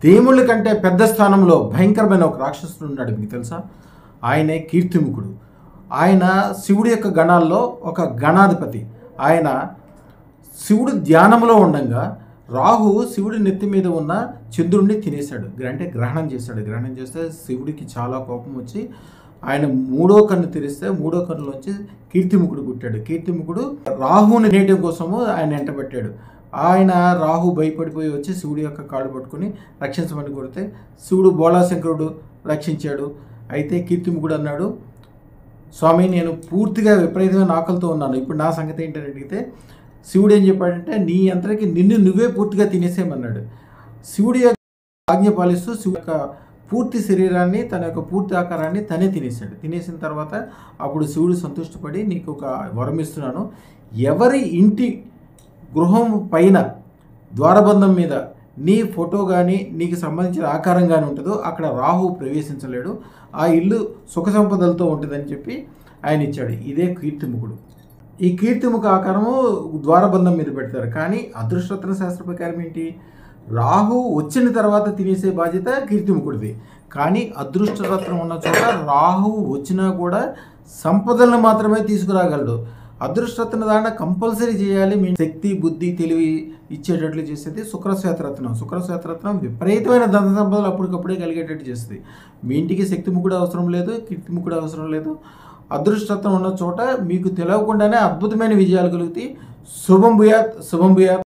దేవుళ్ళ కంటే పెద్ద స్థానంలో భయంకరమైన ఒక రాక్షసుడు ఉన్నాడు, మీకు తెలుసా? ఆయనే కీర్తిముఖుడు. ఆయన శివుడి యొక్క గణాల్లో ఒక గణాధిపతి. ఆయన శివుడు ధ్యానంలో ఉండగా రాహు శివుడి నెత్తి మీద ఉన్న చంద్రుడిని తినేశాడు, అంటే గ్రహణం చేశాడు. గ్రహణం చేస్తే శివుడికి చాలా కోపం వచ్చి ఆయన మూడో కన్ను తెరిస్తే మూడో కన్నులోంచి కీర్తిముఖుడు పుట్టాడు. కీర్తిముఖుడు రాహుని నేయడం కోసము ఆయన వెంటబెట్టాడు. ఆయన రాహు భయపడిపోయి వచ్చి శివుడి యొక్క కాళ్ళు పట్టుకుని రక్షించమని కోరితే శివుడు బోళాశంకరుడు రక్షించాడు. అయితే కీర్తిముఖుడు అన్నాడు, స్వామి నేను పూర్తిగా విపరీతమైన ఆకలితో ఉన్నాను, ఇప్పుడు నా సంగతి ఏంటని అడిగితే శివుడు ఏం చెప్పాడంటే నీ అంతరికి నిన్ను నువ్వే పూర్తిగా తినేసేయమన్నాడు. శివుడి యొక్క ఆజ్ఞ పాలిస్తూ శివుడి యొక్క పూర్తి శరీరాన్ని తన యొక్క పూర్తి ఆకారాన్ని తనే తినేసాడు. తినేసిన తర్వాత అప్పుడు శివుడు సంతుష్టపడి నీకు ఒక వరం ఇస్తున్నాను, ఎవరి ఇంటి గృహం పైన ద్వారబంధం మీద నీ ఫోటో కానీ నీకు సంబంధించిన ఆకారం కానీ ఉంటుందో అక్కడ రాహు ప్రవేశించలేడు, ఆ ఇల్లు సుఖ సంపదలతో ఉంటుందని చెప్పి ఆయన ఇచ్చాడు. ఇదే కీర్తిముఖుడు. ఈ కీర్తిముఖ ఆకారము ద్వారబంధం మీద పెడతారు. కానీ అదృష్టరత్న శాస్త్ర ప్రకారం ఏంటి, రాహు వచ్చిన తర్వాత తినేసే బాధ్యత కీర్తిముఖుడిది. కానీ అదృష్టరత్నం ఉన్న చోట రాహు వచ్చినా కూడా సంపదలను మాత్రమే తీసుకురాగలడు. అదృష్టరత్న దాంట్లో కంపల్సరీ చేయాలి, మీ శక్తి బుద్ధి తెలివి ఇచ్చేటట్లు చేసేది శుక్రశ్వేతరత్నం. శుక్రశ్వేతరత్నం విపరీతమైన ధన సంపదలు అప్పటికప్పుడే కలిగేటట్టు చేస్తుంది. మీ ఇంటికి శక్తిముఖుడు అవసరం లేదు, కీర్తిముఖుడు అవసరం లేదు. అదృష్టరత్నం ఉన్న చోట మీకు తెలియకుండానే అద్భుతమైన విజయాలు కలుగుతాయి. శుభం భూయాత్, శుభం భూయాత్.